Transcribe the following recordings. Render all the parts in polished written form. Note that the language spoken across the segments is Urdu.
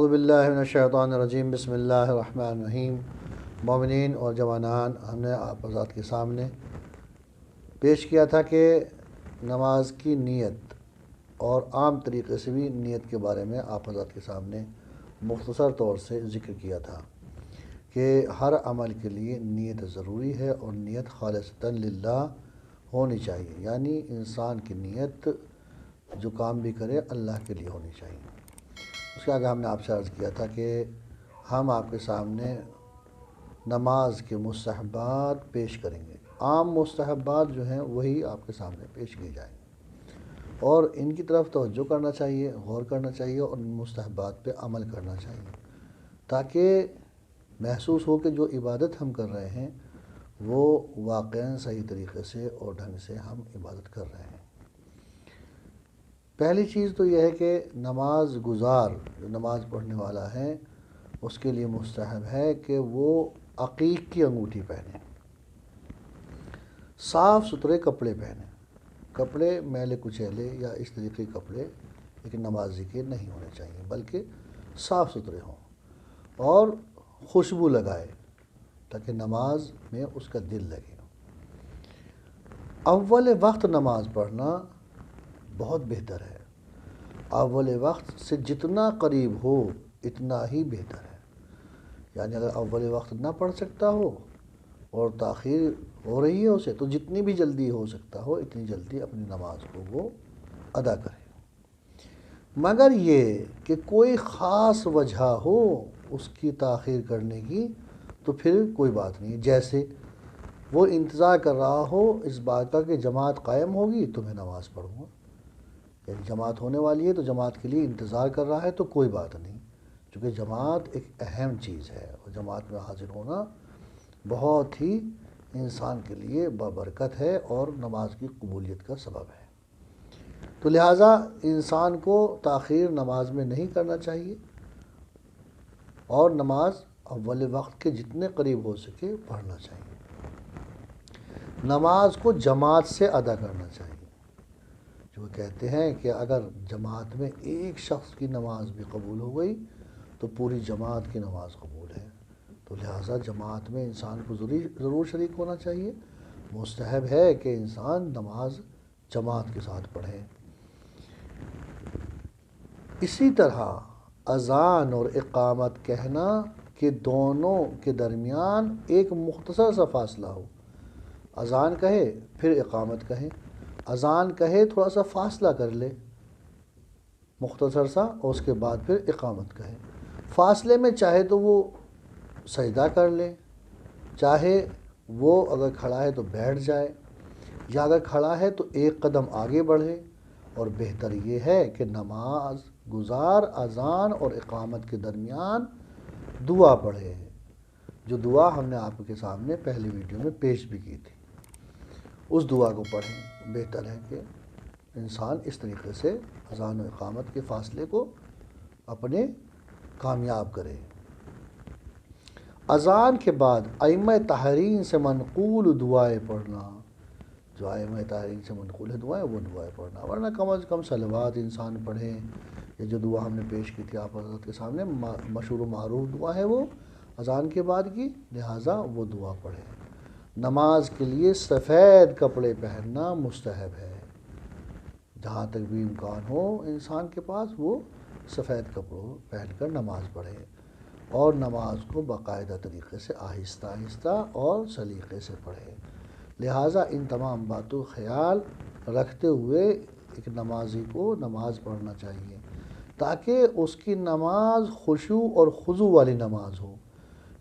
اعوذ باللہ من الشیطان الرجیم بسم اللہ الرحمن الرحیم۔ مومنین اور جوانان، ہم نے آپ حضرات کے سامنے پیش کیا تھا کہ نماز کی نیت اور عام طریقے سے بھی نیت کے بارے میں آپ حضرات کے سامنے مختصر طور سے ذکر کیا تھا کہ ہر عمل کے لیے نیت ضروری ہے اور نیت خالصتاً للہ ہونی چاہیے، یعنی انسان کی نیت جو کام بھی کرے اللہ کے لیے ہونی چاہیے۔ اس کے آگے ہم نے آپ سے عرض کیا تھا کہ ہم آپ کے سامنے نماز کے مستحبات پیش کریں گے۔ عام مستحبات جو ہیں وہی آپ کے سامنے پیش کیے جائیں گے اور ان کی طرف توجہ کرنا چاہیے، غور کرنا چاہیے اور ان مستحبات پہ عمل کرنا چاہیے تاکہ محسوس ہو کہ جو عبادت ہم کر رہے ہیں وہ واقعاً صحیح طریقے سے اور ڈھنگ سے ہم عبادت کر رہے ہیں۔ پہلی چیز تو یہ ہے کہ نماز گزار جو نماز پڑھنے والا ہے اس کے لیے مستحب ہے کہ وہ عقیق کی انگوٹھی پہنے، صاف ستھرے کپڑے پہنے۔ کپڑے میلے کچیلے یا اس طریقے کے کپڑے ایک نمازی کے نہیں ہونے چاہیے، بلکہ صاف ستھرے ہوں اور خوشبو لگائے تاکہ نماز میں اس کا دل لگے۔ اول وقت نماز پڑھنا بہت بہتر ہے، اول وقت سے جتنا قریب ہو اتنا ہی بہتر ہے، یعنی اگر اول وقت نہ پڑھ سکتا ہو اور تاخیر ہو رہی ہے اسے تو جتنی بھی جلدی ہو سکتا ہو اتنی جلدی اپنی نماز کو وہ ادا کرے، مگر یہ کہ کوئی خاص وجہ ہو اس کی تاخیر کرنے کی تو پھر کوئی بات نہیں ہے۔ جیسے وہ انتظار کر رہا ہو اس بات کا کہ جماعت قائم ہوگی تو میں نماز پڑھوں گا، یعنی جماعت ہونے والی ہے تو جماعت کے لیے انتظار کر رہا ہے تو کوئی بات نہیں، چونکہ جماعت ایک اہم چیز ہے اور جماعت میں حاضر ہونا بہت ہی انسان کے لیے بابرکت ہے اور نماز کی قبولیت کا سبب ہے۔ تو لہٰذا انسان کو تاخیر نماز میں نہیں کرنا چاہیے اور نماز اول وقت کے جتنے قریب ہو سکے پڑھنا چاہیے۔ نماز کو جماعت سے ادا کرنا چاہیے، جو کہتے ہیں کہ اگر جماعت میں ایک شخص کی نماز بھی قبول ہو گئی تو پوری جماعت کی نماز قبول ہے، تو لہٰذا جماعت میں انسان کو ضرور شریک ہونا چاہیے۔ مستحب ہے کہ انسان نماز جماعت کے ساتھ پڑھے۔ اسی طرح اذان اور اقامت کہنا کہ دونوں کے درمیان ایک مختصر سا فاصلہ ہو، اذان کہے پھر اقامت کہے، اذان کہے تھوڑا سا فاصلہ کر لے مختصر سا اور اس کے بعد پھر اقامت کہے، فاصلے میں چاہے تو وہ سجدہ کر لے، چاہے وہ اگر کھڑا ہے تو بیٹھ جائے، یا اگر کھڑا ہے تو ایک قدم آگے بڑھے، اور بہتر یہ ہے کہ نماز گزار اذان اور اقامت کے درمیان دعا پڑھے، جو دعا ہم نے آپ کے سامنے پہلی ویڈیو میں پیش بھی کی تھی، اس دعا کو پڑھیں۔ بہتر ہے کہ انسان اس طریقے سے اذان و اقامت کے فاصلے کو اپنے کامیاب کرے۔ اذان کے بعد ائمہ طاہرین سے منقول دعائیں پڑھنا، جو ائمہ طاہرین سے منقول ہے دعائیں وہ دعائیں پڑھنا، ورنہ کم از کم صلوات انسان پڑھیں۔ یہ جو دعا ہم نے پیش کی تھی آپ حضرت کے سامنے مشہور و معروف دعا ہے وہ اذان کے بعد کی، لہٰذا وہ دعا پڑھیں۔ نماز کے لیے سفید کپڑے پہننا مستحب ہے، جہاں تک بھی امکان ہو انسان کے پاس وہ سفید کپڑوں پہن کر نماز پڑھے اور نماز کو باقاعدہ طریقے سے آہستہ آہستہ اور سلیقے سے پڑھے۔ لہٰذا ان تمام باتوں کا خیال رکھتے ہوئے ایک نمازی کو نماز پڑھنا چاہیے تاکہ اس کی نماز خشوع اور خضوع والی نماز ہو،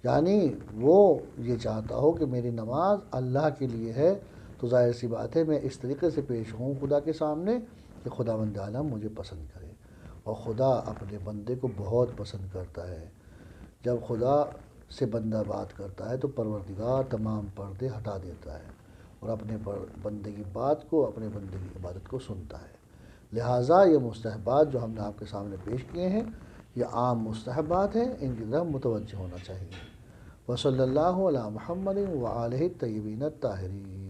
یعنی وہ یہ چاہتا ہو کہ میری نماز اللہ کے لیے ہے، تو ظاہر سی بات ہے میں اس طریقے سے پیش ہوں خدا کے سامنے کہ خداوند عالم مجھے پسند کرے، اور خدا اپنے بندے کو بہت پسند کرتا ہے۔ جب خدا سے بندہ بات کرتا ہے تو پروردگار تمام پردے ہٹا دیتا ہے اور اپنے بندے کی بات کو، اپنے بندے کی عبادت کو سنتا ہے۔ لہٰذا یہ مستحبات جو ہم نے آپ کے سامنے پیش کیے ہیں یہ عام مستحبات ہیں، ان کی طرف متوجہ ہونا چاہیے۔ وصلی اللہ علی محمد وآلہ الطیبین الطاہرین۔